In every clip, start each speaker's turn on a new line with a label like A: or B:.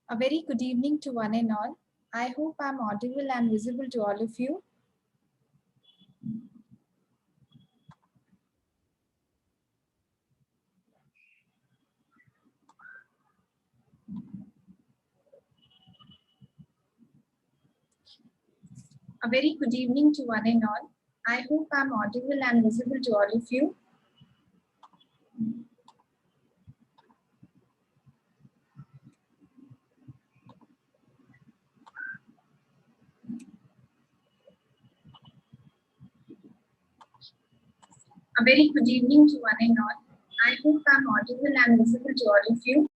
A: A very good evening to one and all. I hope I'm audible and visible to all of you. A very good evening to one and all. I hope I'm audible and visible to all of you. A very good evening to one and all. I hope I'm audible and visible to all of you.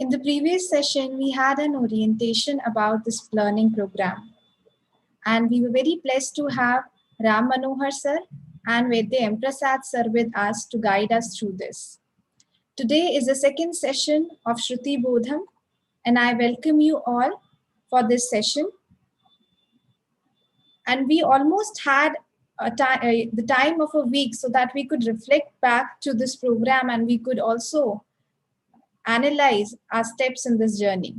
A: In the previous session, we had an orientation about this learning program. And we were very blessed to have Ram Manohar sir and Hridyam Prasad sir with us to guide us through this. Today is the second session of Shruti Bodham, and I welcome you all for this session. And we almost had the time of a week so that we could reflect back to this program and we could also analyze our steps in this journey.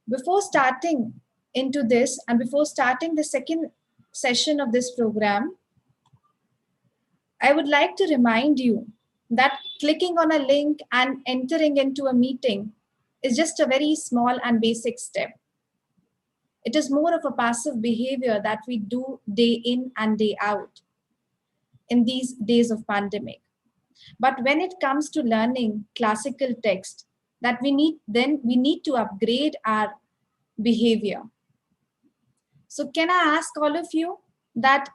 A: Before starting into this and before starting the second session of this program, I would like to remind you that clicking on a link and entering into a meeting is just a very small and basic step. It is more of a passive behavior that we do day in and day out in these days of pandemic. But when it comes to learning classical text, that we need to upgrade our behavior. So can I ask all of you that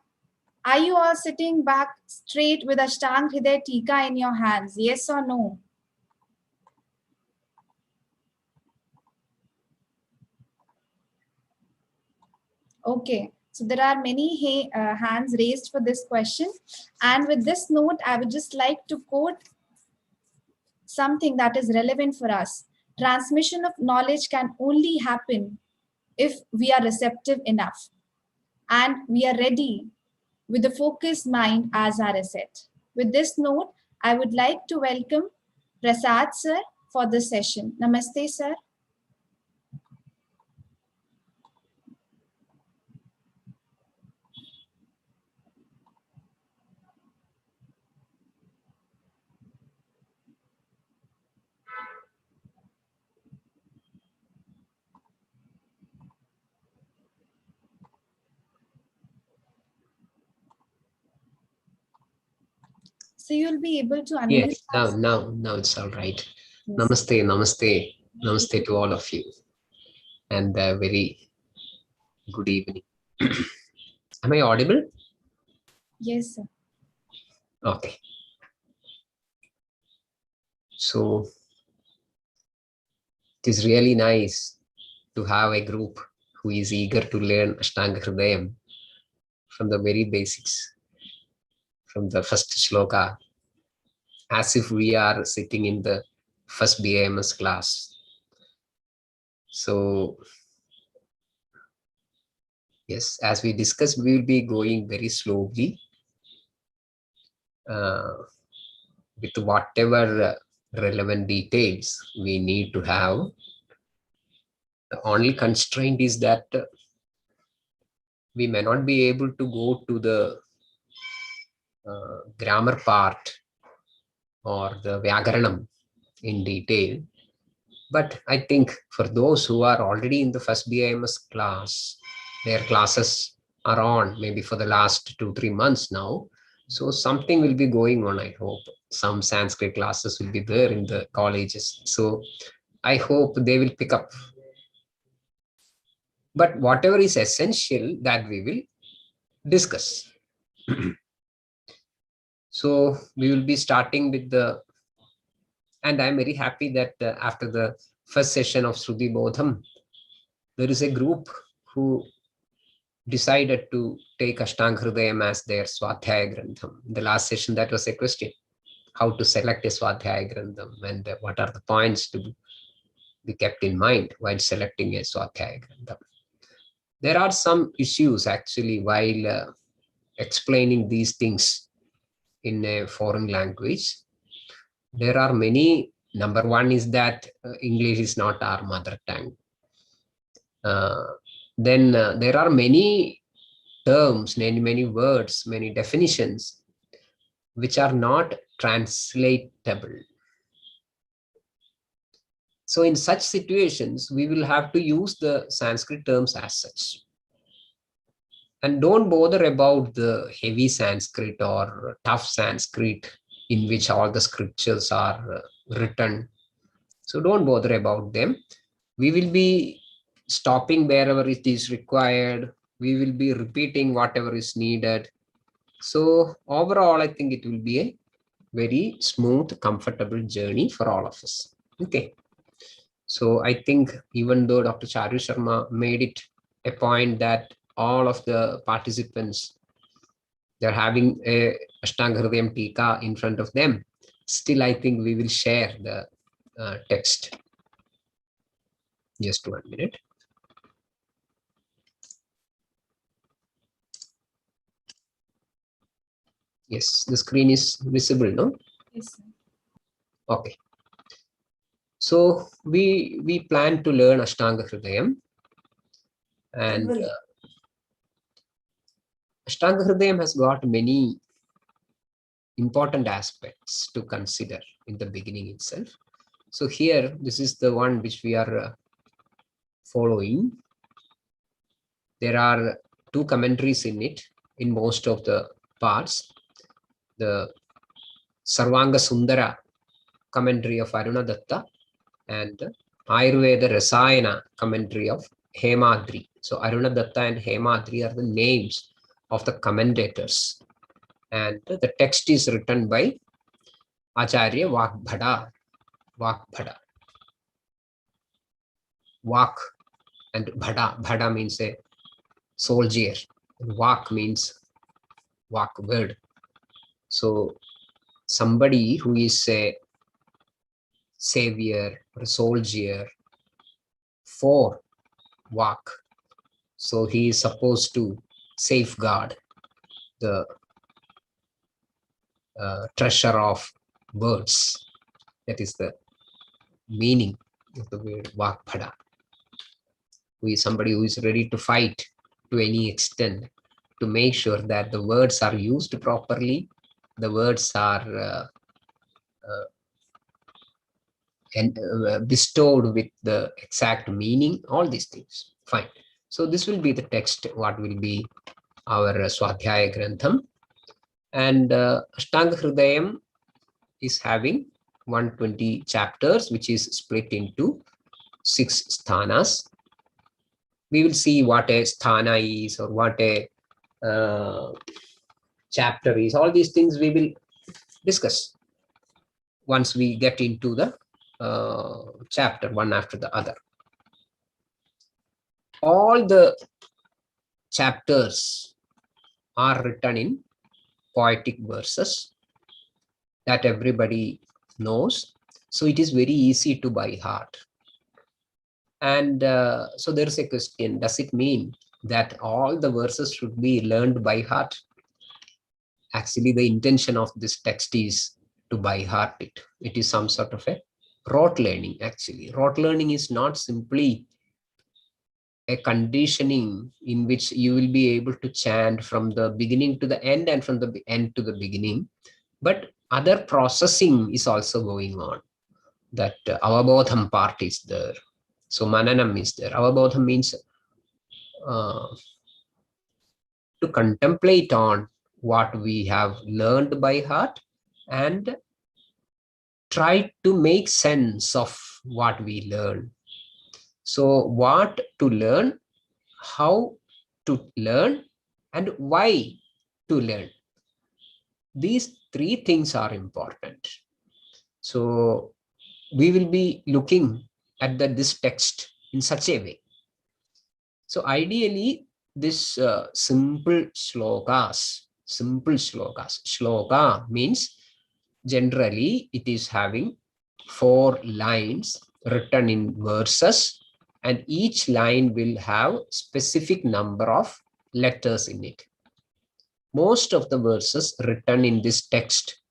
A: are you all sitting back straight with Ashtang Hriday Tika in your hands? Yes or no? Okay, so there are many hands raised for this question. And with this note, I would just like to quote something that is relevant for us. Transmission of knowledge can only happen if we are receptive enough and we are ready with a focused mind as our asset. With this note, I would like to welcome Prasad sir for this session. Namaste, sir. So you'll be able to unmute.
B: Yes, now it's all right. Yes. Namaste to all of you, and a very good evening. Am I audible?
A: Yes, sir.
B: Okay. So it is really nice to have a group who is eager to learn Ashtanga Hridyam from the very basics, from the first shloka, as if we are sitting in the first BAMS class. So yes, as we discussed, we will be going very slowly with whatever relevant details we need to have. The only constraint is that we may not be able to go to the grammar part or the Vyagaranam in detail. But I think for those who are already in the first BIMS class, their classes are on maybe for the last 2-3 months now. So something will be going on, I hope. Some Sanskrit classes will be there in the colleges. So I hope they will pick up. But whatever is essential, that we will discuss. So we will be starting with the, and I'm very happy that after the first session of Shruti Bodham, there is a group who decided to take Ashtang Hridyam as their Swadhyaya Grantham. In the last session, that was a question, how to select a Swadhyaya Grantham and what are the points to be kept in mind while selecting a Swadhyaya Grantham. There are some issues actually while explaining these things in a foreign language. There are many. Number one is that English is not our mother tongue. Then there are many terms, many words, many definitions which are not translatable. So in such situations, we will have to use the Sanskrit terms as such. And don't bother about the heavy Sanskrit or tough Sanskrit in which all the scriptures are written. So don't bother about them. We will be stopping wherever it is required. We will be repeating whatever is needed. So overall, I think it will be a very smooth, comfortable journey for all of us. Okay. So I think even though Dr. Charu Sharma made it a point that all of the participants, they're having a Ashtanga Hridyam Tika in front of them, still I think we will share the text. Just 1 minute. Yes, the screen is visible, no?
A: Yes, sir.
B: Okay. So we plan to learn Ashtanga Hridayam, and Ashtanga Hridayam has got many important aspects to consider in the beginning itself. So here, this is the one which we are following. There are 2 commentaries in it, in most of the parts. The Sarvanga Sundara commentary of Aruna Datta and the Ayurveda Rasayana commentary of Hemadri. So Aruna Datta and Hemadri are the names of the commentators. And the text is written by Acharya Vakbhada. Vak and Bhada. Bhada means a soldier. And Vak means Vak word. So somebody who is a savior or a soldier for Vak. So he is supposed to safeguard the treasure of words. That is the meaning of the word Vakbhada. Who is somebody who is ready to fight to any extent to make sure that the words are used properly, the words are bestowed with the exact meaning, all these things. Fine. So this will be the text, what will be our Swadhyaya Grantham. And Ashtanga Hridayam is having 120 chapters, which is split into 6 sthanas. We will see what a sthana is or what a chapter is. All these things we will discuss once we get into the chapter one after the other. All the chapters are written in poetic verses that everybody knows. So it is very easy to by heart. And so there is a question, does it mean that all the verses should be learned by heart? Actually, the intention of this text is to by heart it. It is some sort of a rote learning, actually. Rote learning is not simply a conditioning in which you will be able to chant from the beginning to the end and from the end to the beginning, but other processing is also going on. that avabodham part is there. So mananam is there. Avabodham means to contemplate on what we have learned by heart and try to make sense of what we learn. So what to learn, how to learn, and why to learn. These three things are important. So we will be looking at this text in such a way. So ideally, this simple slokas, shloka means generally it is having 4 lines written in verses, and each line will have specific number of letters in it. Most of the verses written in this text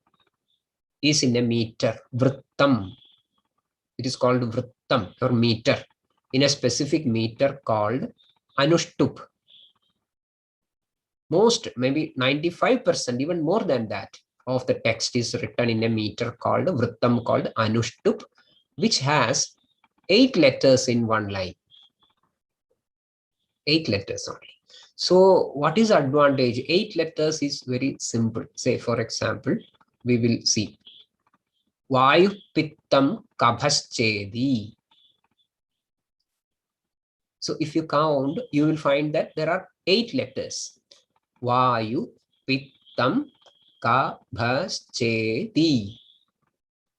B: is in a meter, vrittam. It is called vrittam or meter, in a specific meter called anushtup. Most, maybe 95%, even more than that, of the text is written in a meter called vrittam, called anushtup, which has 8 letters in one line. 8 letters only. So what is advantage? 8 letters is very simple. Say, for example, we will see Vayu Pittam Kabhaschedi. So if you count, you will find that there are 8 letters. Vayu Pittam Kabhaschedi.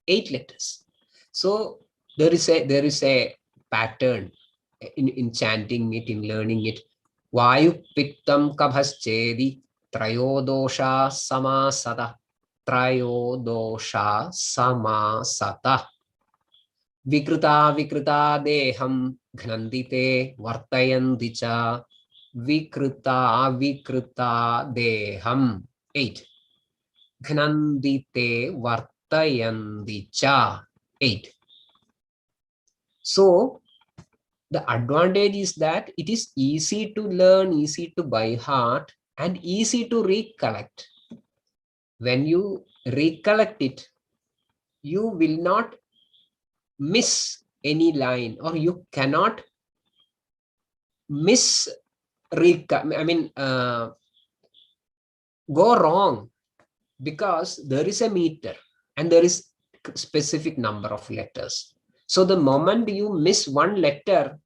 B: 8 letters. So there is a pattern in chanting it, in learning it. Vayu Pittam Kabhaschedi Trayodosha Samasata. Trayodosha Samasata. Vikrita Vikrita Deham Ghnandite Vartayanti cha. Vikrita Vikrita Deham. 8. Ghnandite Vartayanti cha. 8. So the advantage is that it is easy to learn, easy to by heart, and easy to recollect. When you recollect it, you will not miss any line, or you cannot miss, go wrong, because there is a meter and there is specific number of letters. So the moment you miss one letter,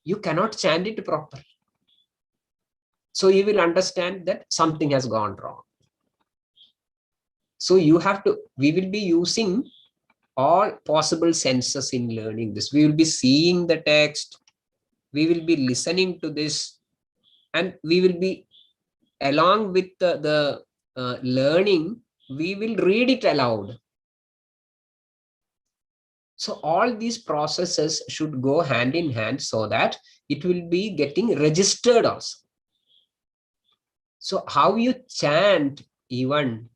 B: you cannot chant it properly. So you will understand that something has gone wrong. So you have to, we will be using all possible senses in learning this. We will be seeing the text, we will be listening to this, and we will be, along with the learning, we will read it aloud. So all these processes should go hand in hand so that it will be getting registered also. So how you chant even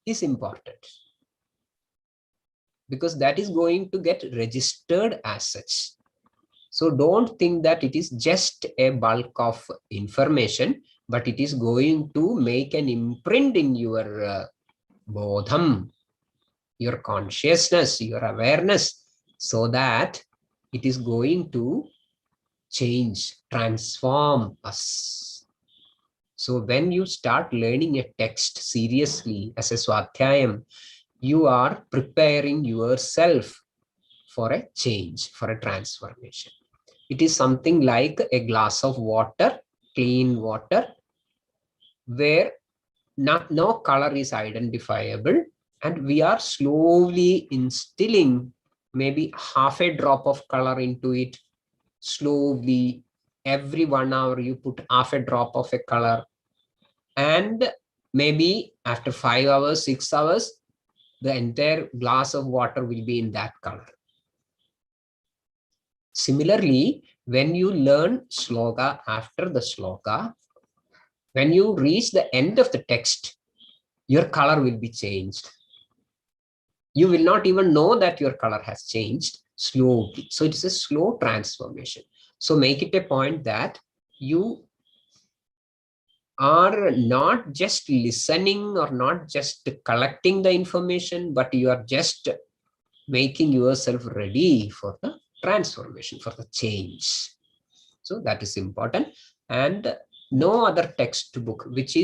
B: is important, because that is going to get registered as such. So don't think that it is just a bulk of information, but it is going to make an imprint in your bodham, your consciousness, your awareness, so that it is going to change, transform us. So when you start learning a text seriously as a swadhyayam, you are preparing yourself for a change, for a transformation. It is something like a glass of water, clean water, where no color is identifiable, and we are slowly instilling maybe half a drop of color into it. Slowly, every 1 hour you put half a drop of a color, and maybe after 5 hours, 6 hours, the entire glass of water will be in that color. Similarly, when you learn sloka after the sloka, when you reach the end of the text, your color will be changed. You will not even know that your color has changed slowly. So it is a slow transformation. So make it a point that you are not just listening or not just collecting the information, but you are just making yourself ready for the transformation, for the change. So that is important. And no other textbook which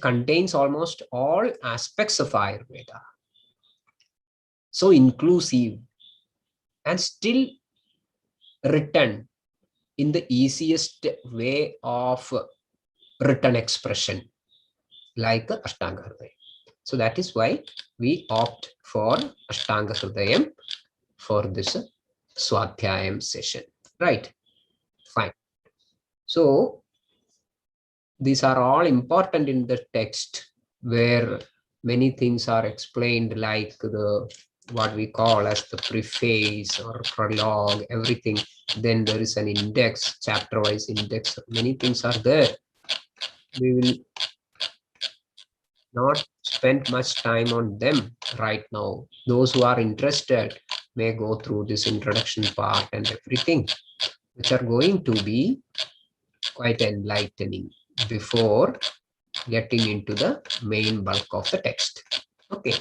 B: contains almost all aspects of Ayurveda, so inclusive and still written in the easiest way of written expression, like Ashtanga Hridayam. So that is why we opt for Ashtanga Hridayam for this Swadhyayam session, right? Fine. So these are all important in the text, where many things are explained, like the what we call as the preface or prologue, everything. Then there is an index, chapter wise index. Many things are there. We will not spend much time on them right now. Those who are interested may go through this introduction part and everything, which are going to be quite enlightening before getting into the main bulk of the text. Okay,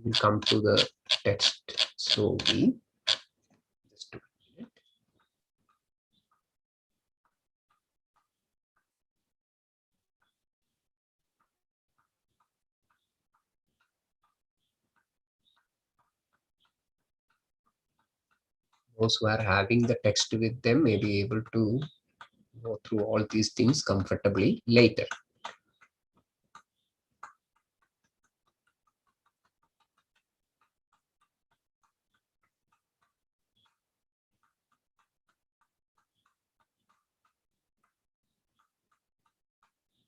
B: we'll come to the text slowly. Just a minute. Those who are having the text with them may be able to go through all these things comfortably later.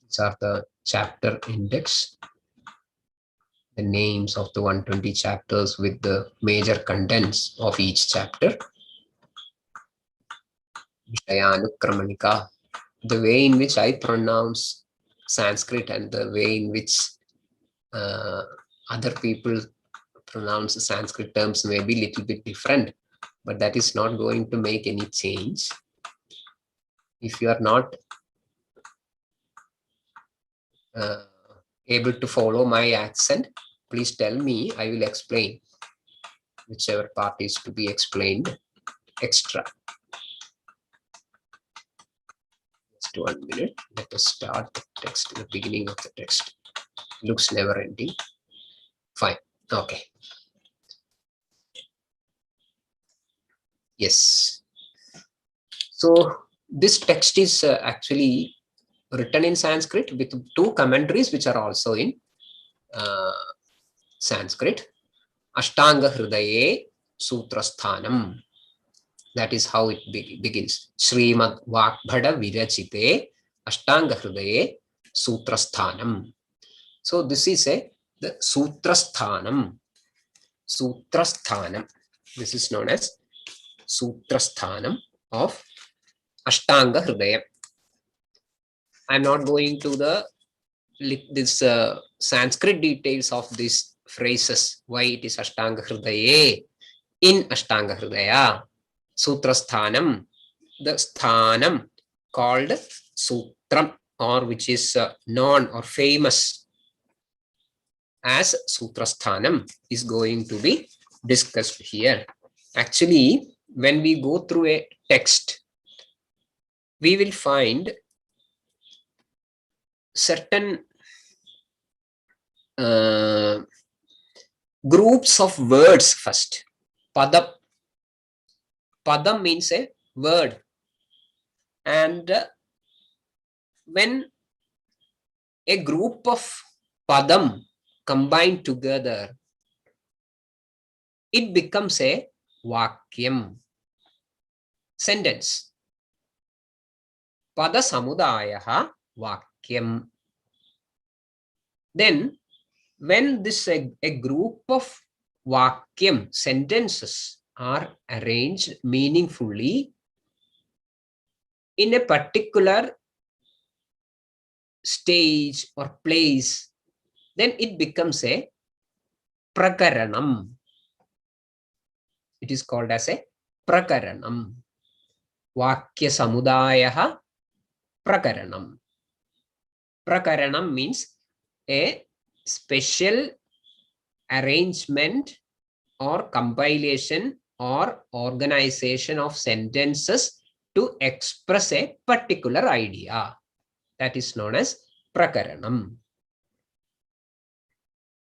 B: These are the chapter index, the names of the 120 chapters with the major contents of each chapter. Vishayanukramanika, the way in which I pronounce Sanskrit and the way in which other people pronounce Sanskrit terms may be a little bit different, but that is not going to make any change. If you are not able to follow my accent, please tell me. I will explain whichever part is to be explained extra. Just 1 minute. Let us start the text. The beginning of the text looks never ending. Fine. Okay. Yes. So this text is actually written in Sanskrit with 2 commentaries which are also in Sanskrit. Ashtanga Hridaye Sutrasthanam. That is how it begins. Srimad Vakbhada Virachite Ashtanga Hridaye Sutrasthanam. So this is the Sutrasthanam. Sutrasthanam. This is known as Sutrasthanam of Ashtanga Hridayam. I'm not going to this Sanskrit details of these phrases, why it is Ashtanga Hridaye in Ashtanga Hridaya. Sutrasthanam, the sthanam called Sutram, or which is known or famous as Sutrasthanam, is going to be discussed here. Actually, when we go through a text, we will find certain groups of words first. Padam. Padam means a word. And when a group of padam combined together, it becomes a vakyam, sentence. Pada samudayaha vakyam. Then when this a group of vakyam, sentences, are arranged meaningfully in a particular stage or place, then it becomes a prakaranam. It is called as a prakaranam. Vakya samudayaha prakaranam. Prakaranam means a special arrangement or compilation or organization of sentences to express a particular idea. That is known as prakaranam.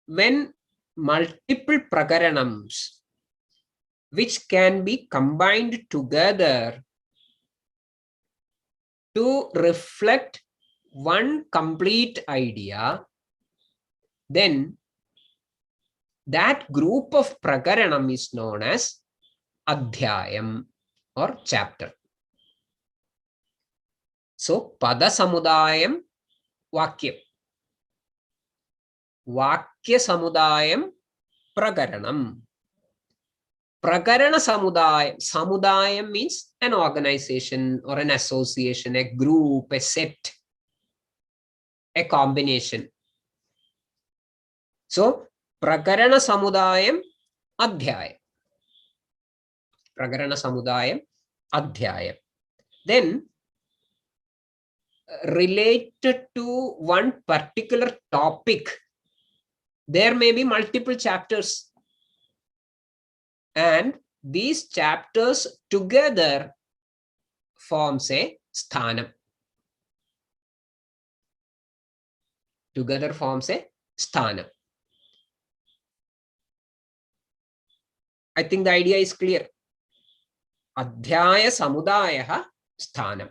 B: When multiple prakaranams which can be combined together to reflect one complete idea, then that group of prakaranam is known as adhyayam or chapter. So pada samudayam vakyam, vakya samudayam prakaranam. Prakarana samudayam, samudayam means an organization or an association, a group, a set, a combination. So prakarana samudayam adhyayam. Prakarana samudayam adhyayam. Then related to one particular topic, there may be multiple chapters, and these chapters together forms a sthanam. Together forms a sthanam. I think the idea is clear. Adhyaya samudayaha sthanam.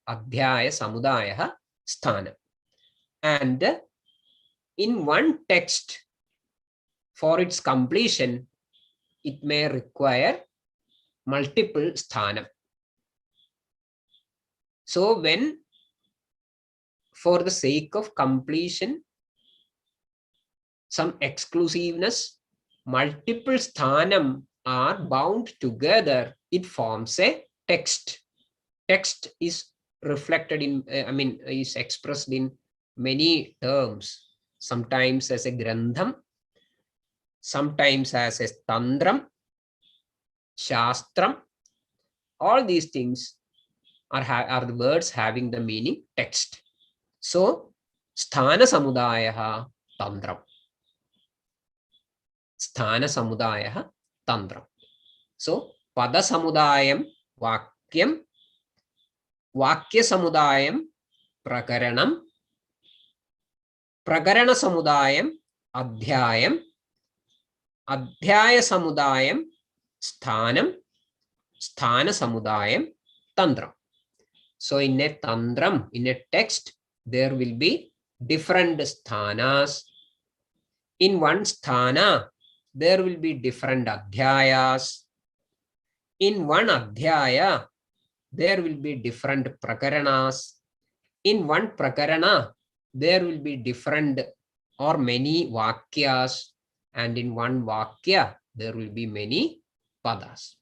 B: Adhyaya samudayaha sthanam. And in one text, for its completion, it may require multiple sthanam. So when, for the sake of completion, some exclusiveness, multiple sthanam are bound together, it forms a text. Text is reflected in, is expressed in many terms, sometimes as a grandham, sometimes as a tantram, shastram. All these things are the words having the meaning text. So sthana samudayaha tantram. Sthana samudayaha tantram. So pada samudayam vakyam, vakya samudayam prakaranam, prakarana samudayam adhyayam, adhyaya samudayam sthanam, sthana samudayam tantram. So in a tantram, in a text, there will be different sthanas. In one sthana, there will be different adhyayas. In one adhyaya, there will be different prakaranas. In one prakarana, there will be different or many vakyas. And in one vakya, there will be many padas.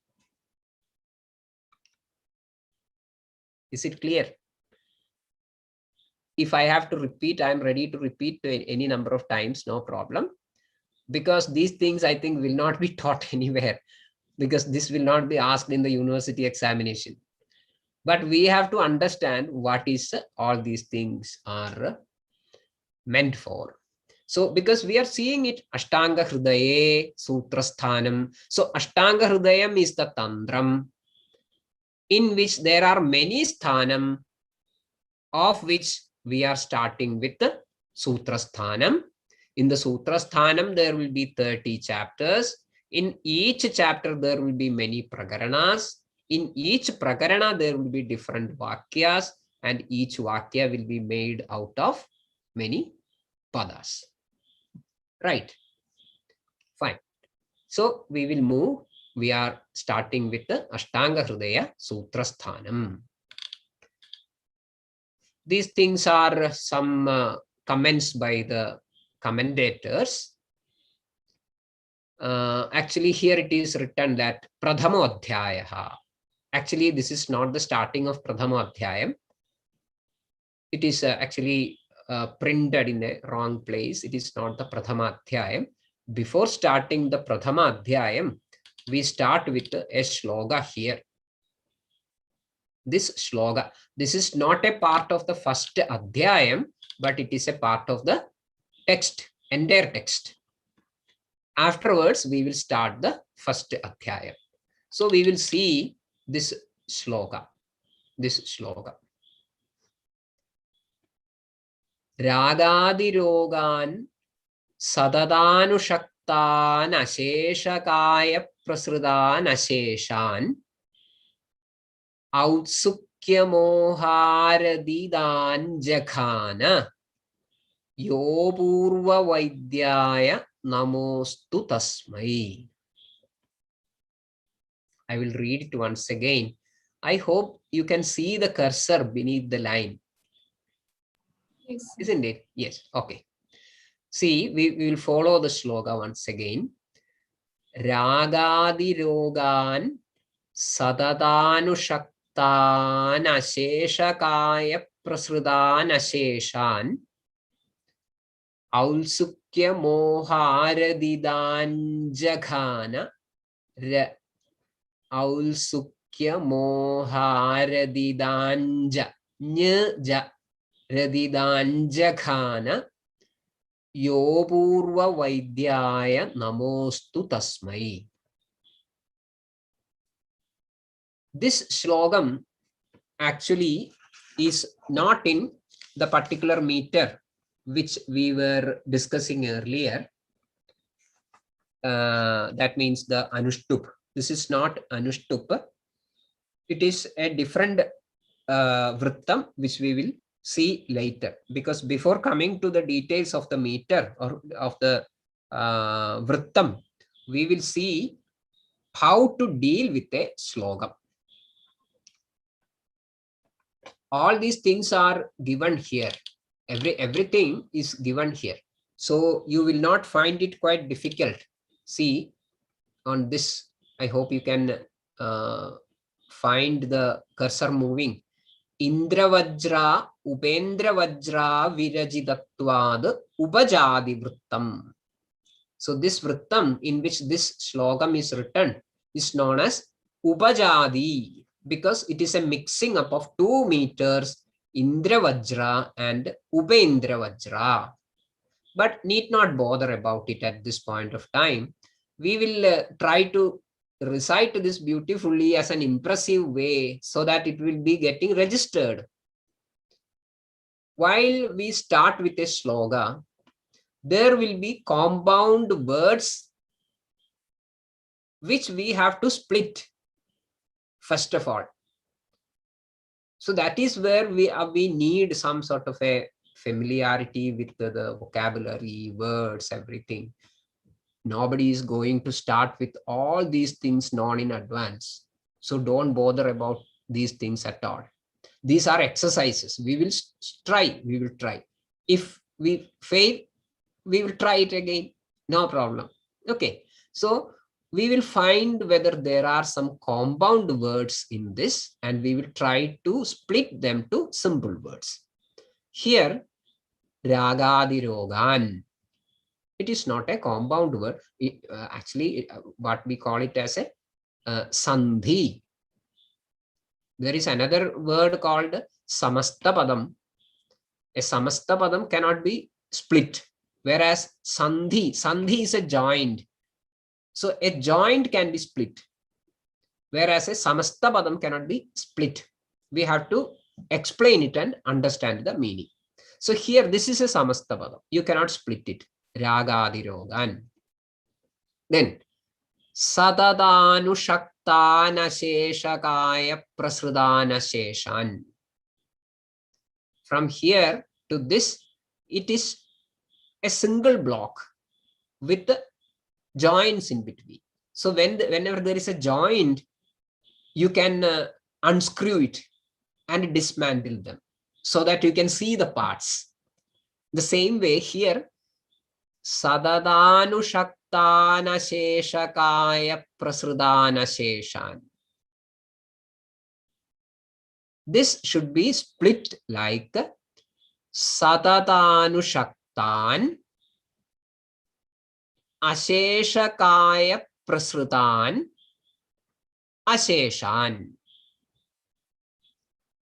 B: Is it clear? If I have to repeat, I am ready to repeat any number of times, no problem. Because these things, I think, will not be taught anywhere. Because this will not be asked in the university examination. But we have to understand what is all these things are meant for. So because we are seeing it, Ashtanga Hridaye Sutra Sthanam. So Ashtanga Hridayam is the tantram in which there are many sthanam, of which we are starting with the Sutra Sthanam. In the Sutra Sthanam, there will be 30 chapters. In each chapter, there will be many prakaranas. In each prakarana, there will be different vakyas, and each vakya will be made out of many padas. Right. Fine. So we will move. We are starting with the Ashtanga Hridaya Sutra Sthanam. These things are some comments by the commentators. Actually, here it is written that Pradhamo Adhyayaha. Actually, this is not the starting of Pradhamo Adhyayam. It is actually printed in a wrong place. It is not the Pradhama Adhyayam. Before starting the Pradhama Adhyayam, we start with a shloka here. This shloka, this is not a part of the first Adhyayam, but it is a part of the text, entire text. Afterwards, we will start the first adhyaya. So we will see this sloka. Ragadi Sadadanushaktan Asheshakaya Prasrudan Asheshan Autsukyamoharadidan Jakhana Yopurva Vaidyaya Namostu Tasmai. I will read it once again. I hope you can see the cursor beneath the line.
A: Yes.
B: Isn't it? Yes. Okay. See, we will follow the sloka once again. Ragadi rogan sadadanushaktan asheshakaya prasrudan asheshan aulsukya moharadidan jaghana aulsukya moharadidanja nja radidan jaghana Yopurva Vaidyaya Namostu Tasmai. This slogam actually is not in the particular meter which we were discussing earlier. That means the Anushtup. This is not Anushtup. It is a different Vrittam which we will see later, because before coming to the details of the meter or of the Vrittam, we will see how to deal with a slogam. All these things are given here. Everything is given here. So you will not find it quite difficult. See, on this, I hope you can find the cursor moving. Indravajra, Upendravajra, Virajidatvad, Upajadi Vrittam. So this Vrittam in which this slogam is written is known as Upajadi, because it is a mixing up of two meters, Indravajra and Upendravajra. But need not bother about it at this point of time. We will try to recite this beautifully as an impressive way so that it will be getting registered. While we start with a sloga, there will be compound words which we have to split first of all. So that is where we need some sort of a familiarity with the vocabulary, words, everything. Nobody is going to start with all these things known in advance. So don't bother about these things at all. These are exercises. We will try. If we fail, we will try it again. No problem. Okay. So we will find whether there are some compound words in this, and we will try to split them to simple words. Here, Ragadi Rogan. It is not a compound word. What we call it as a Sandhi. There is another word called Samastapadam. A Samastapadam cannot be split, whereas Sandhi is a joint. So a joint can be split, whereas a Samastapadam cannot be split. We have to explain it and understand the meaning. So here, this is a Samastapadam. You cannot split it. Ragadirogan. Then Sadadanushaktan Asheshakaya Prasrudan Asheshan. From here to this, it is a single block with the joints in between. So whenever there is a joint, you can unscrew it and dismantle them so that you can see the parts. The same way here, Sadadanushaktan Asheshakaya Prasrudan Asheshan. This should be split like Sadadanushaktan Asheshakaya Prasrutan Asheshan.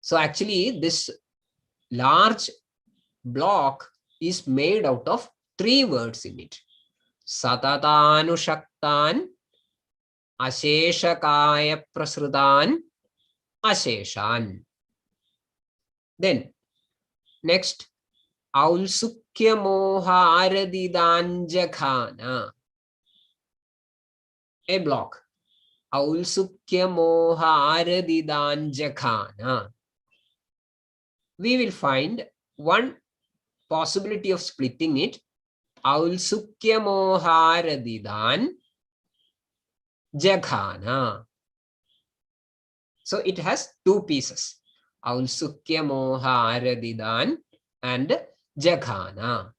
B: So actually, this large block is made out of 3 words in it. Satatanushaktan, Asheshakaya Prasrutan, Asheshan. Then next, Aulsukya Moha Aradidanjakhana. A block. Aulsukya Moha Aradidanjakhana. We will find one possibility of splitting it. Aulsukya Moha Aradidan Jakhana. So it has 2 pieces. Aulsukya Moha Aradidan and Jakhana.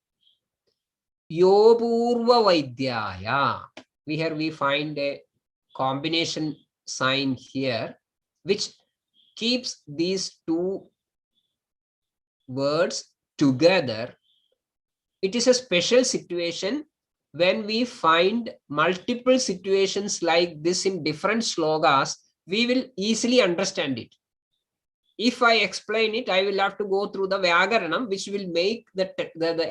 B: Yopurva Vaidyaya. Here we find a combination sign here, which keeps these 2 words together. It is a special situation when we find multiple situations like this in different slokas. We will easily understand it. If I explain it, I will have to go through the Vyagaranam, which will make the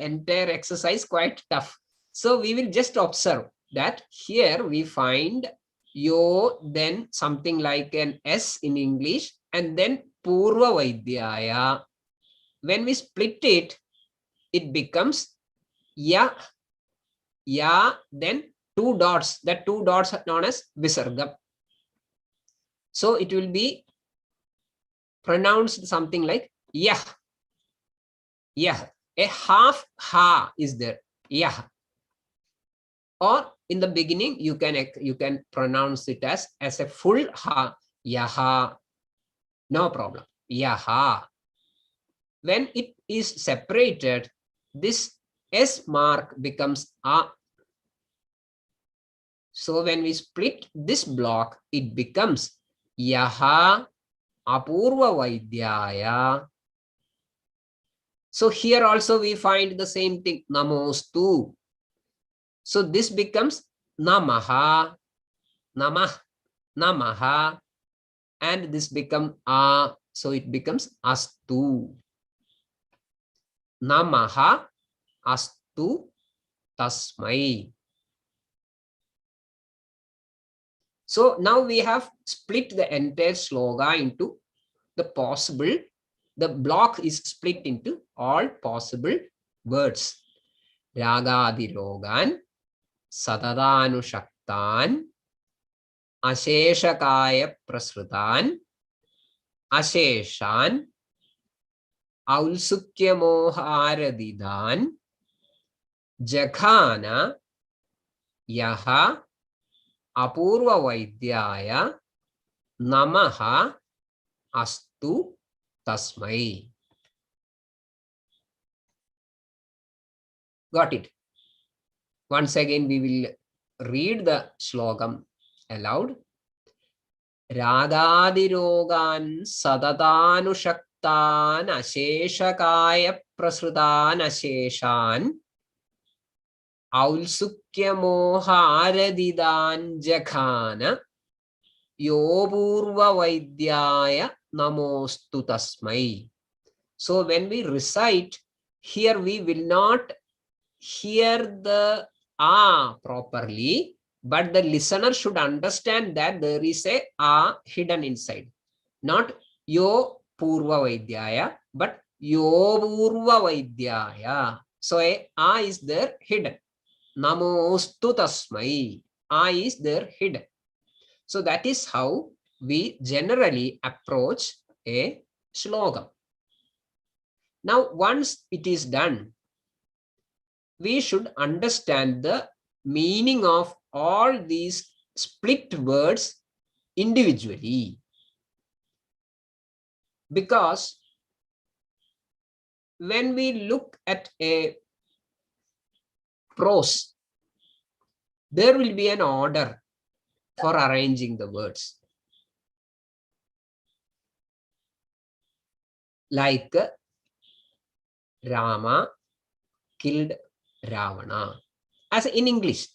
B: entire exercise quite tough. So we will just observe that here we find yo, then something like an S in English, and then Purva Vaidyaya. When we split it, it becomes Ya, Ya, then 2 dots. That 2 dots are known as Visarga. So it will be pronounced something like Yah. Yah. A half Ha is there. Yah. Or in the beginning, you can pronounce it as a full Ha. Yaha. No problem. Yaha. When it is separated, this S mark becomes A. So when we split this block, it becomes Yaha Apurva Vaidyaya. So here also we find the same thing, Namostu. So this becomes Namaha, Namah, Namaha, and this becomes A. So it becomes Astu. Namaha Astu Tasmai. So now we have split the entire sloga into the possible, the block is split into all possible words. Ragadirogan, Satadanushaktan, Asheshakaya Prasrutan, Asheshan, Aulsukya Moharadidan, Jakhana, Yaha, Apurva Vaidyaya, Namaha, Astu Tasmai. Got it? Once again, we will read the slokam aloud. Ragadirogan Sadatanushaktan Asheshakaya Prasrutan Asheshan Aulsukya Moharadidan Jakhana Yopurva Vaidyaya Namostu Tasmai. So when we recite, here we will not hear the A properly, but the listener should understand that there is a A hidden inside. Not Yo Purva Vaidyaya, but Yo Purva Vaidyaya. So a is there hidden. Namostu Tasmai. A is there hidden. So that is how we generally approach a slogam. Now, once it is done, we should understand the meaning of all these split words individually. Because when we look at a prose, there will be an order for arranging the words. Like Rama killed Ravana, as in English.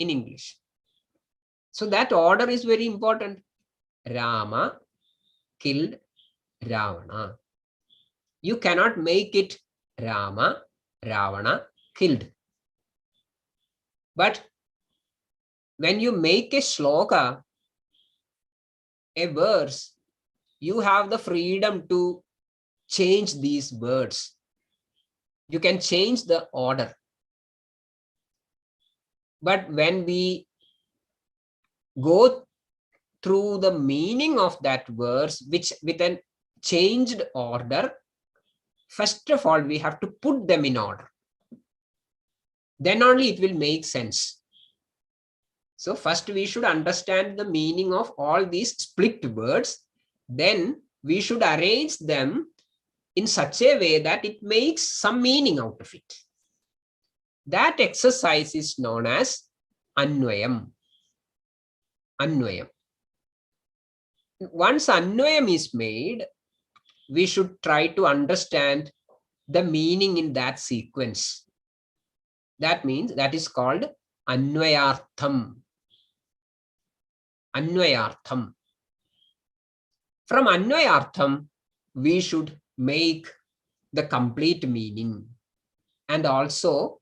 B: So that order is very important. Rama killed Ravana. You cannot make it Rama, Ravana killed. But when you make a shloka, a verse, you have the freedom to change these words. You can change the order. But when we go through the meaning of that verse, which with a changed order, first of all, we have to put them in order. Then only it will make sense. So first we should understand the meaning of all these split words. Then we should arrange them in such a way that it makes some meaning out of it. That exercise is known as Anvayam. Anvayam. Once Anvayam is made, we should try to understand the meaning in that sequence. That means that is called Anvayartham. Anvayartham. From Anvayartham, we should make the complete meaning and also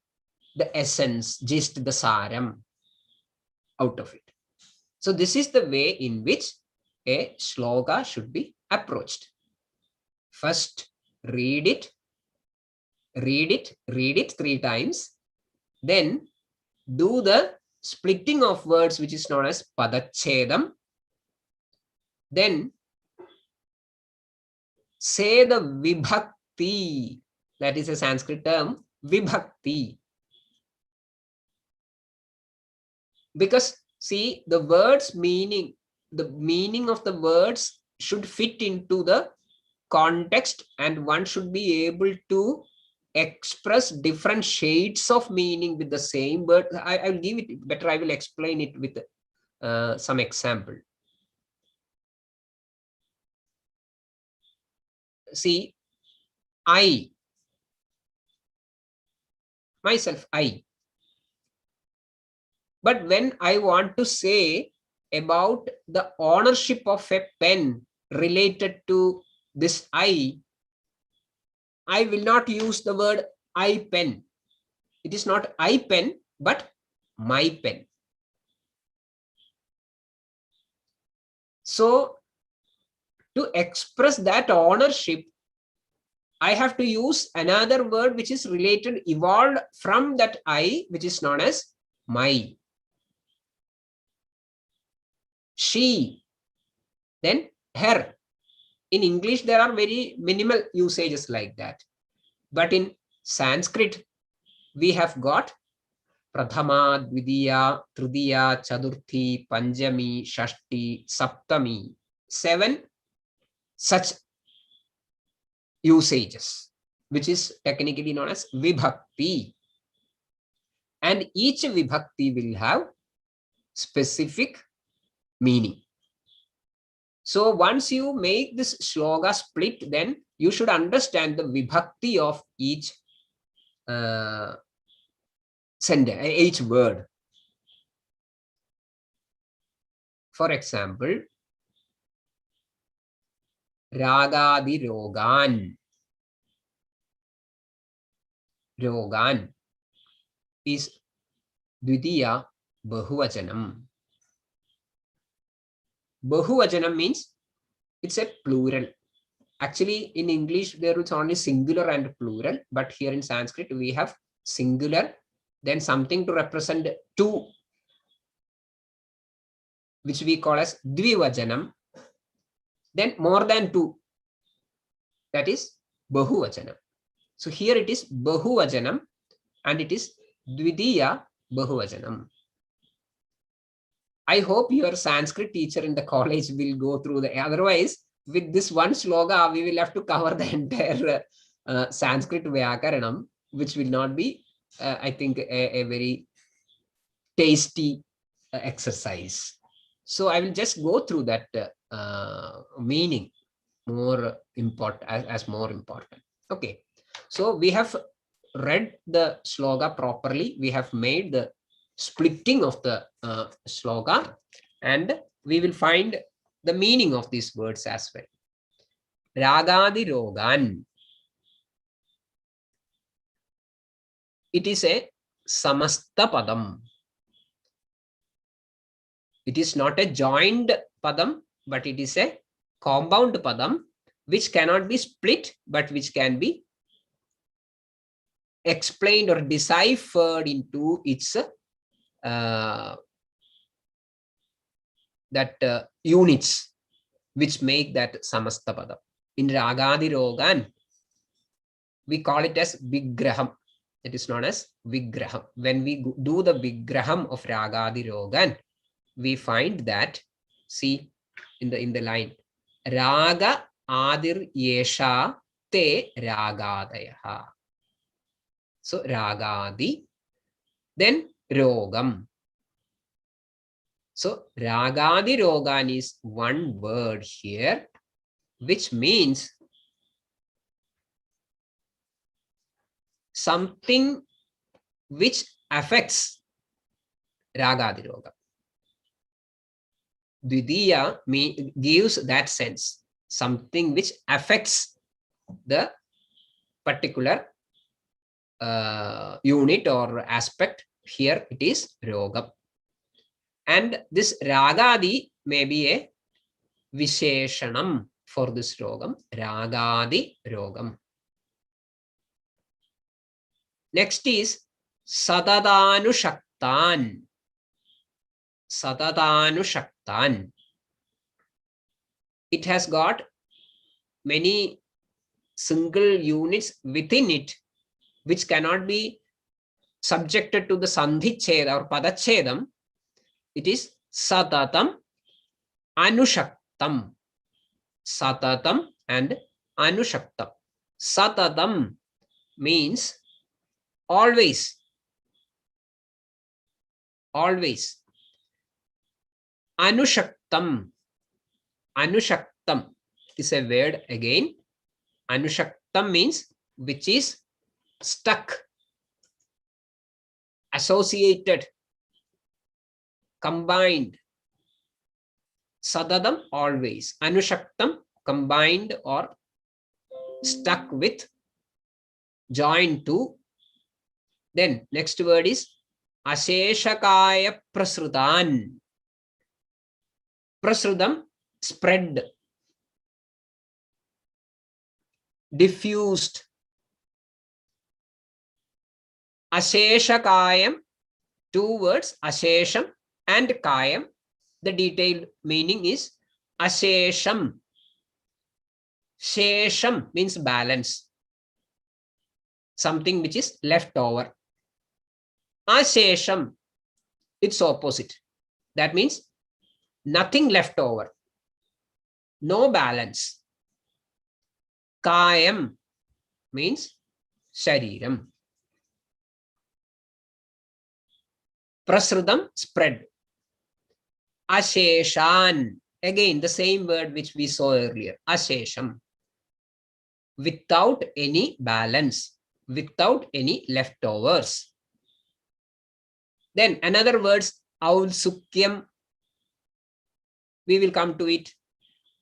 B: the essence, gist, the saram out of it. So this is the way in which a shloka should be approached. First, read it 3 times. Then do the splitting of words, which is known as padachedam. Then say the vibhakti. That is a Sanskrit term, vibhakti. Because see, the words meaning, the meaning of the words should fit into the context, and one should be able to express different shades of meaning with the same word. I will give it better. I will explain it with some example. See, I, myself, I. But when I want to say about the ownership of a pen related to this I will not use the word I pen. It is not I pen, but my pen. So to express that ownership, I have to use another word which is related, evolved from that I, which is known as my. She, then her. In English, there are very minimal usages like that. But in Sanskrit, we have got Prathama, Dvidiya, Tritiya, Chaturthi, Panjami, Shashti, Saptami. 7 such usages, which is technically known as Vibhakti. And each Vibhakti will have specific meaning. So once you make this shloka split, then you should understand the Vibhakti of each sentence, each word. For example, Ragadi Rogan. Rogan is Dvitiya Bahuvachanam. Bahuvachanam means it's a plural. Actually, in English, there is only singular and plural, but here in Sanskrit, we have singular, then something to represent 2, which we call as Dvivachanam, then more than 2, that is Bahuvachanam. So here it is Bahuvachanam and it is Dvitiya Bahuvachanam. I hope your Sanskrit teacher in the college will go through the, otherwise with this one sloga, we will have to cover the entire Sanskrit Vyakaranam, which will not be, I think, a very tasty exercise. So I will just go through that meaning more important as more important. Okay, so we have read the sloga properly. We have made the splitting of the sloga, and we will find the meaning of these words as well. Ragadi Rogan. It is a samasta padam. It is not a joined padam, but it is a compound padam, which cannot be split, but which can be explained or deciphered into its units, which make that samasta padam. In Ragadi Rogan, we call it as Vigraham. It is known as Vigraham. When we do the Vigraham of Ragadi Rogan, we find that, see in the line, Raga Adir Yesha Te Ragadayaha. So Ragadi, then Rogam. So Ragadi Rogan is one word here, which means something which affects Ragadi Roga. Dvidiya gives that sense, something which affects the particular unit or aspect. Here it is Rogam. And this Ragadi may be a Visheshanam for this Rogam, Ragadi Rogam. Next is Satadanushaktan. Satadanushaktan. It has got many single units within it, which cannot be subjected to the Sandhicheda or Padachedam. It is Satatam Anushaktam. Satatam and Anushaktam. Satatam means always. Always. Anushaktam. Anushaktam is a word again. Anushaktam means which is stuck, associated, combined. Sadadam, always. Anushaktam, combined or stuck with, joined to. Then next word is Asheshakaya Prasrutan. Prasrudam, spread, diffused. Asheshakayam, two words, Ashesham and Kayam. The detailed meaning is Ashesham. Shesham means balance, something which is left over. Ashesham, its opposite. That means nothing left over, no balance. Kayam means Shariram. Prasrudam, spread. Asheshan, again the same word which we saw earlier. Ashesham, without any balance, without any leftovers. Then another words, Aulsukyam, we will come to it.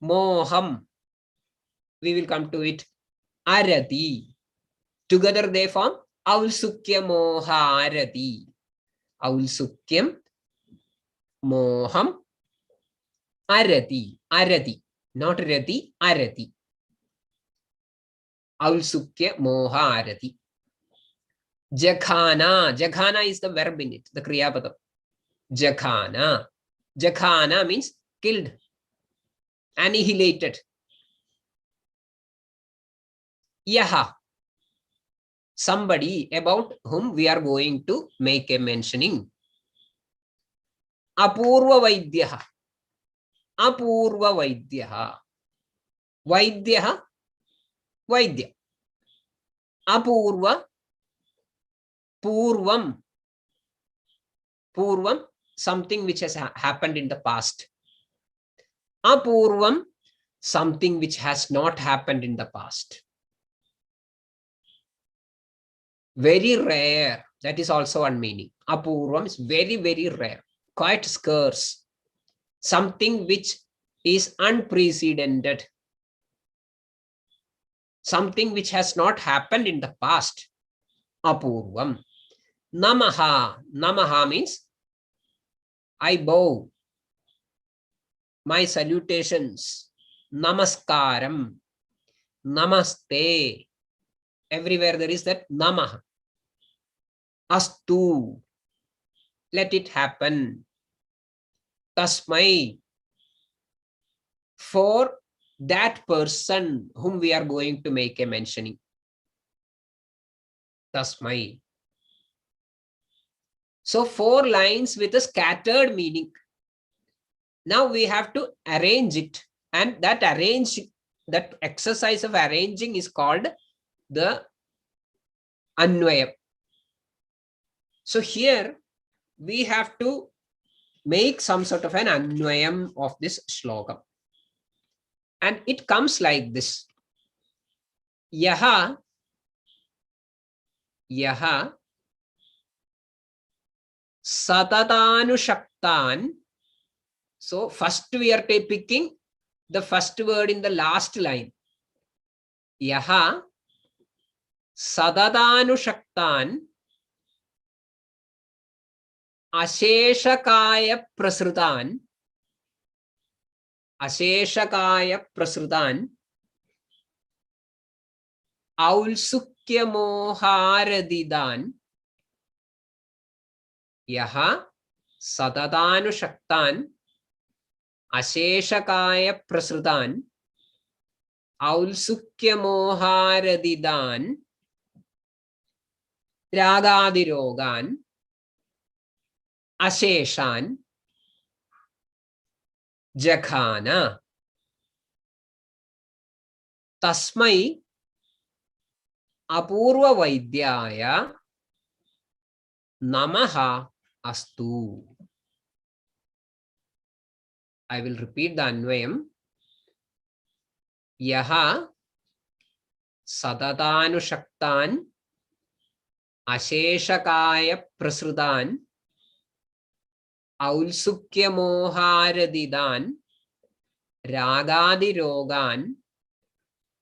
B: Moham, we will come to it. Arati, together they form Aulsukyam Moha Arati. Aulsukyam Moham Arati. Arati, not Rati, Arati. Aulsukya Moha Arati. Jakhana, Jakhana is the verb in it, the Kriya Padam. Jakhana. Jakhana means killed, annihilated. Yaha, somebody about whom we are going to make a mentioning. Apurva Vaidyaha. Apurva Vaidyaha. Vaidyaha, Vaidya. Apurva, Purvam. Purvam, something which has happened in the past. Apurvam, something which has not happened in the past. Very rare. That is also one meaning. Apurvam is very, very rare, quite scarce. Something which is unprecedented. Something which has not happened in the past. Apurvam. Namaha. Namaha means I bow. my salutations, namaskaram, namaste. Everywhere there is that namah. Astu, let it happen. Tasmai, for that person whom we are going to make a mentioning. Tasmai. So 4 lines with a scattered meaning. Now we have to arrange it, and that exercise of arranging is called the Anvayam. So here we have to make some sort of an Anvayam of this shloka. And it comes like this. Yaha satatanushaktan. So first we are picking the first word in the last line. Yaha satatanushaktan asheshakaya prasrutan aulsukya moharadidan. Yaha satatanushaktan asheshakaya prasrutan aulsukya moharadidan ragadirogan asheshan jakhana. Tasmai apurva vaidyaya namaha astu. I will repeat the Anvayam. Yaha satatanushaktan asheshakaya prasrutan aulsukya moharadidan ragadirogan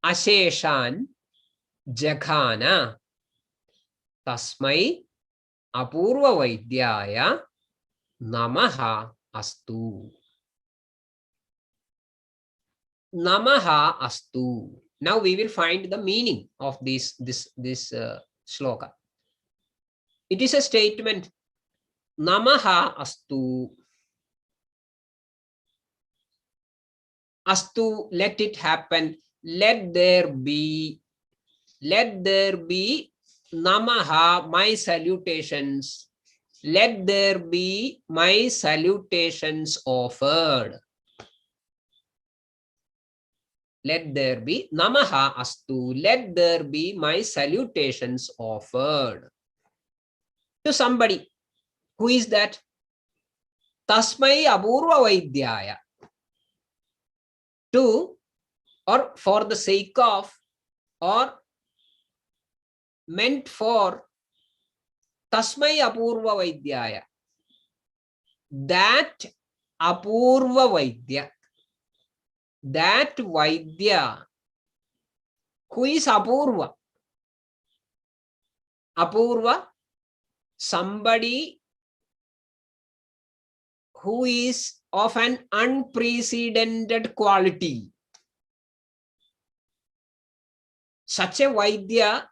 B: asheshan jakhana. Tasmai apurva vaidyaya namaha astu. Namaha astu. Now we will find the meaning of this shloka. It is a statement. Namaha astu. Astu, let it happen. Let there be. Let there be. Namaha, my salutations. Let there be my salutations offered. Let there be namaha astu. Let there be my salutations offered. To somebody. Who is that? Tasmai apurva vaidyaya. To, or for the sake of, or meant for, tasmai apurva vaidyaya. That apurva vaidya. That vaidya. Who is apurva? Apurva, somebody who is of an unprecedented quality. Such a vaidya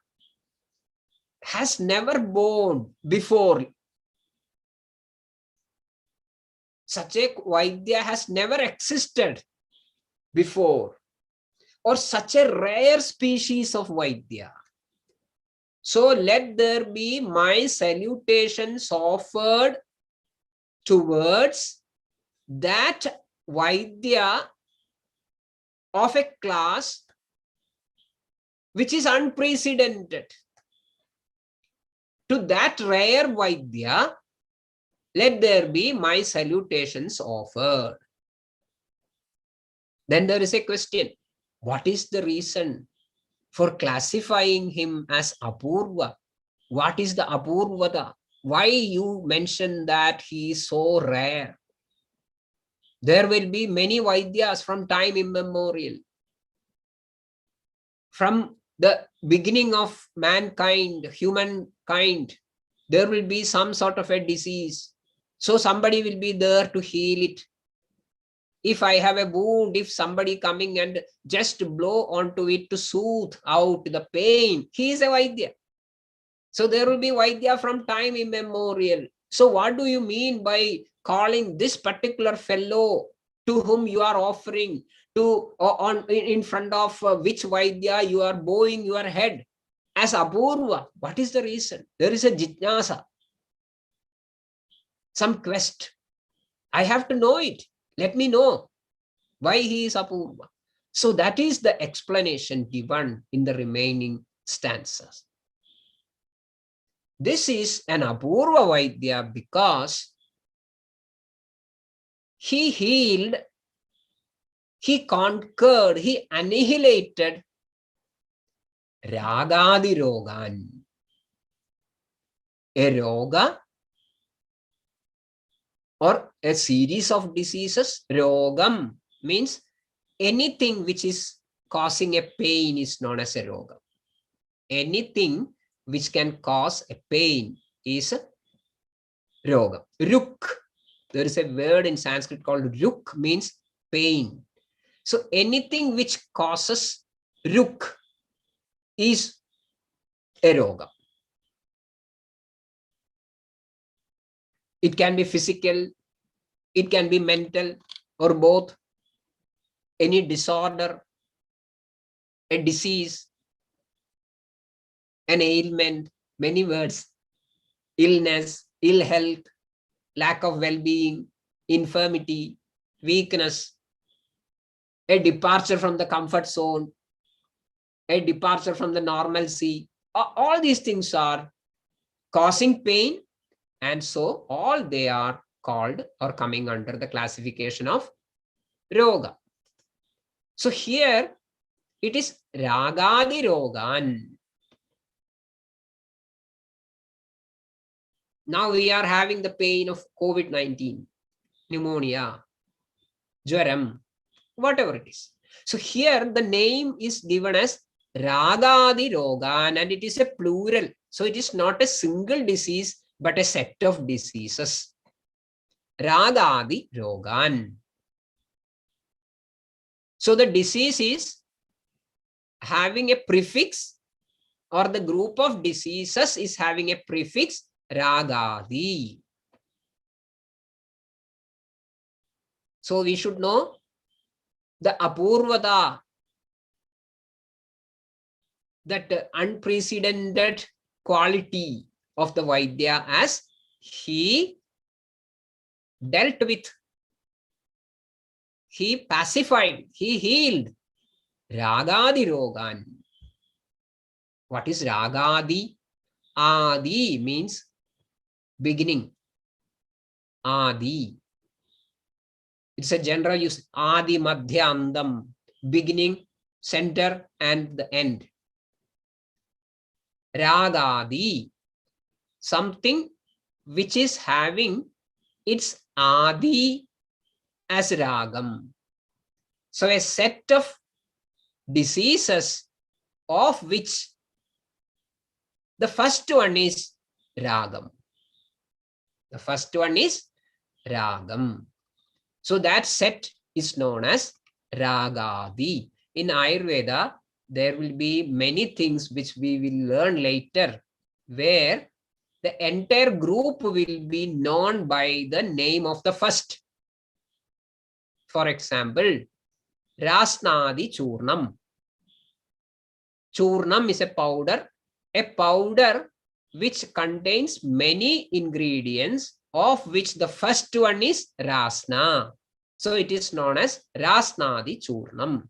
B: has never born before. Such a vaidya has never existed before, or such a rare species of vaidya. So let there be my salutations offered towards that vaidya of a class which is unprecedented. To that rare vaidya, let there be my salutations offered. Then there is a question. What is the reason for classifying him as apurva? What is the apurvata? Why you mention that he is so rare? There will be many vaidyas from time immemorial. From the beginning of mankind, humankind, there will be some sort of a disease. So somebody will be there to heal it. If I have a wound, if somebody coming and just blow onto it to soothe out the pain, he is a Vaidya. So there will be Vaidya from time immemorial. So what do you mean by calling this particular fellow to whom you are offering to in front of which Vaidya you are bowing your head as Apurva? What is the reason? There is a jitnasa, some quest. I have to know it. Let me know why he is Apurva. So that is the explanation given in the remaining stanzas. This is an Apurva Vaidya because he healed, he conquered, he annihilated Ragadi Rogan. A Roga or a series of diseases. Rogam means anything which is causing a pain is known as a Roga. Anything which can cause a pain is a Roga. Ruk. There is a word in Sanskrit called Ruk, means pain. So anything which causes Ruk is a Roga. It can be physical, it can be mental, or both. Any disorder, a disease, an ailment, many words. Illness, ill health, lack of well-being, infirmity, weakness, a departure from the comfort zone, a departure from the normalcy. All these things are causing pain, and so all they are called or coming under the classification of Roga. So here it is Ragadi Rogan. Now we are having the pain of COVID-19, pneumonia, jwaram, whatever it is. So here the name is given as Ragadi Rogan, and it is a plural. So it is not a single disease, but a set of diseases. Ragadi Rogan. So the disease is having a prefix, or the group of diseases is having a prefix Ragadi. So we should know the Apurvata, that unprecedented quality of the Vaidya, as he dealt with, he pacified, he healed Ragadi Rogan. What is Ragadi? Adi means beginning. Adi. It's a general use. Adi Madhya Andam. Beginning, center, and the end. Ragadi. Something which is having its Adi as Ragam. So a set of diseases, of which the first one is Ragam. The first one is Ragam. So that set is known as Ragadi. In Ayurveda, there will be many things which we will learn later, where the entire group will be known by the name of the first. For example, Rasnadi Churnam. Churnam is a powder which contains many ingredients, of which the first one is Rasna. So it is known as Rasnadi Churnam.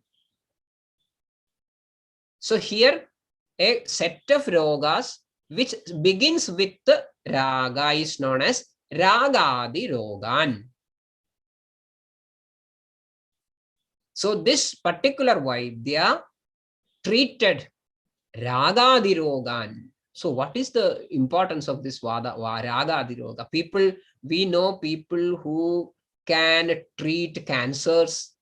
B: So here a set of rogas which begins with the raga is known as Ragadi Rogan. So this particular Vaidya treated Ragadi Rogan. So what is the importance of this Ragadi Roga? People, we know people who can treat cancers,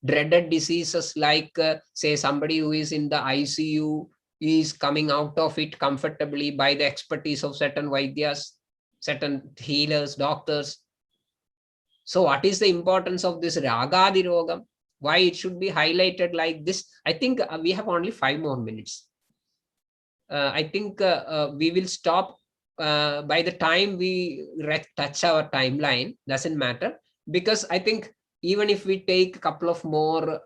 B: dreaded diseases, like say somebody who is in the ICU is coming out of it comfortably by the expertise of certain Vaidyas, certain healers, doctors. So what is the importance of this Ragadirogam? Why it should be highlighted like this? I think we have only 5 more minutes. I think we will stop by the time we touch our timeline. Doesn't matter, because I think even if we take a couple of more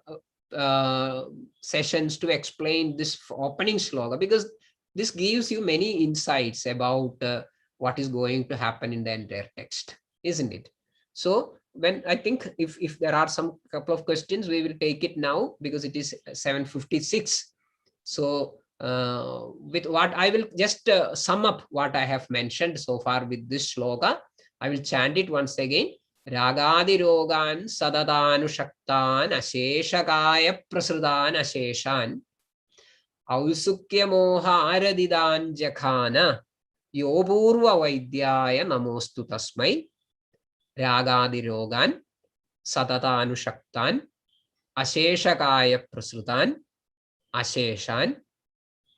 B: sessions to explain this opening sloka, because this gives you many insights about what is going to happen in the entire text, isn't it? So when I think if there are some couple of questions, we will take it now, because it is 7:56. So with what I will just sum up what I have mentioned so far with this shloka. I will chant it once again. Ragadirogan sadadanushaktan asheshakaya prasrudan asheshan ausukya moharadidan jakhana yopurva vaidyaya namostu tasmai. Ragadirogan sadadanushaktan asheshakaya prasrudan asheshan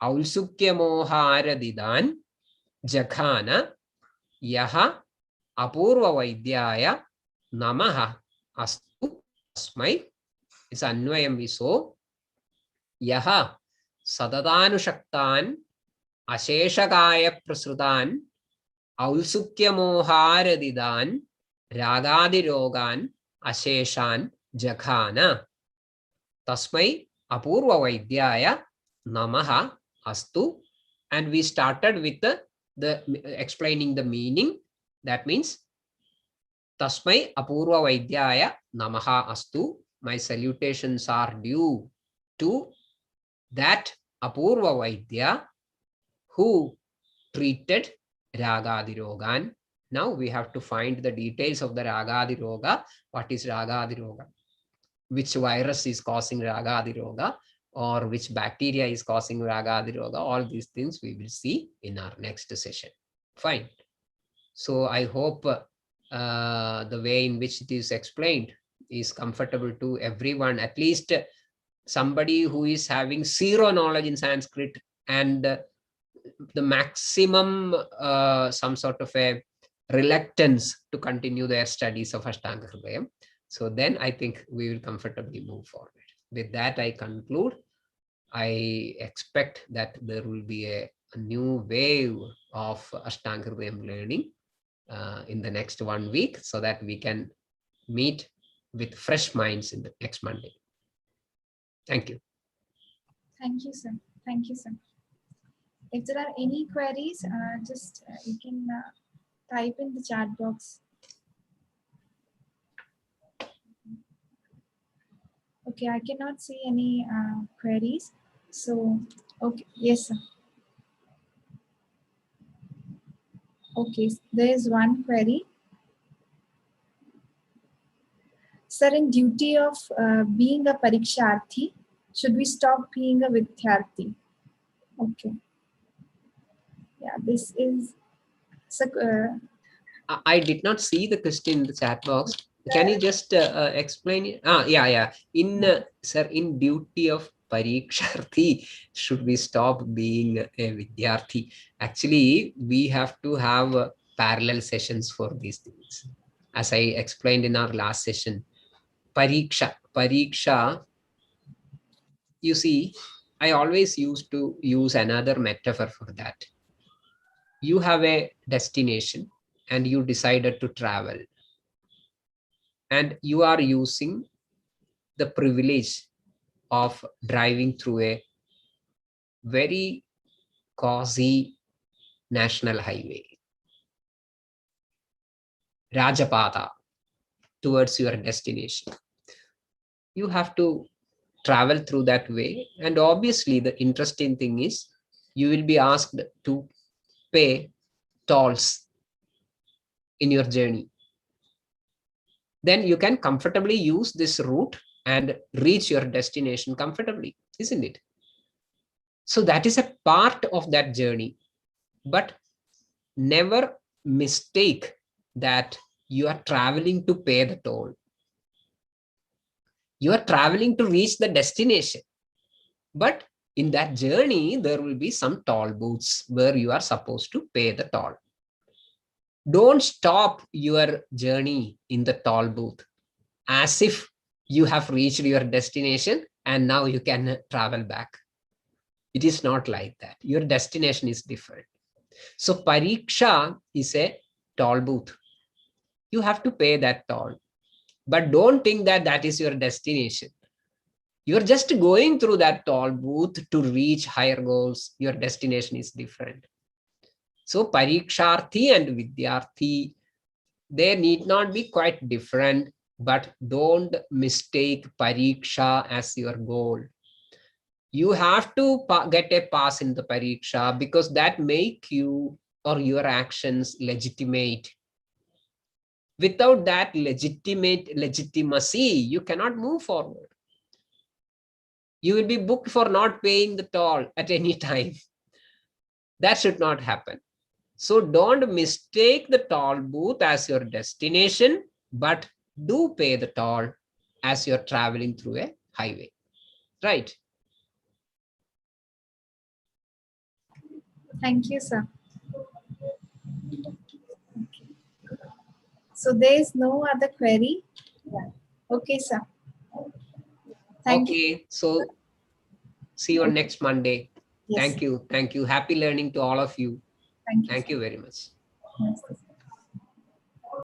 B: Ausukya moharadidan jakhana yaha apurva vaidyaya namaha astu tasmai. It's anvayam viso. Yaha sadadanushaktan asheshakaya prasrutan ausukya moharadidan ragadirogan asheshan jakhana tasmai apurva vaidyaya namaha astu. And we started with the explaining the meaning. That means tasmai apurva vaidyaya namaha astu. My salutations are due to that apurva vaidya who treated ragadirogan. Now we have to find the details of the ragadiroga. What is ragadiroga? Which virus is causing ragadiroga? Or which bacteria is causing Ragadiroga? All these things we will see in our next session. Fine. So I hope the way in which it is explained is comfortable to everyone, at least somebody who is having zero knowledge in Sanskrit and the maximum some sort of a reluctance to continue their studies of Ashtanga Hridyam. So then I think we will comfortably move forward. With that, I conclude. I expect that there will be a new wave of Ashtanga Hridyam learning in the next 1 week, so that we can meet with fresh minds in the next Monday. Thank you.
A: Thank you, sir. Thank you, sir. If there are any queries, just you can type in the chat box. Okay, I cannot see any queries. So, okay, yes, sir. Okay, there is one query. Sir, in duty of being a pariksharthi, should we stop being a vidyarthi? Okay. Yeah, this is.
B: I did not see the question in the chat box. Can you just explain it? Yeah. Sir, in duty of pariksharthi, should we stop being a vidyarthi? Actually, we have to have parallel sessions for these things. As I explained in our last session, pariksha, you see, I always used to use another metaphor for that. You have a destination and you decided to travel, and you are using the privilege of driving through a very costly national highway, Rajapada, towards your destination. You have to travel through that way, and obviously the interesting thing is you will be asked to pay tolls in your journey. Then you can comfortably use this route and reach your destination comfortably, isn't it? So that is a part of that journey, but never mistake that you are traveling to pay the toll. You are traveling to reach the destination, but in that journey, there will be some toll booths where you are supposed to pay the toll. Don't stop your journey in the toll booth as if you have reached your destination and now you can travel back. It is not like that. Your destination is different. So pariksha is a toll booth. You have to pay that toll, but don't think that that is your destination. You're just going through that toll booth to reach higher goals. Your destination is different. So pariksharthi and vidyarthi, they need not be quite different, but don't mistake pariksha as your goal. You have to get a pass in the pariksha because that make you or your actions legitimate. Without that legitimacy, you cannot move forward. You will be booked for not paying the toll at any time. That should not happen. So don't mistake the toll booth as your destination, but do pay the toll as you're traveling through a highway, right?
A: Thank you, sir. So there is no other query. Okay, sir. Thank you.
B: Okay, so see you on next Monday.
A: Yes.
B: Thank you. Thank you. Happy learning to all of you.
A: Thank you.
B: Thank you very much.
A: Yes.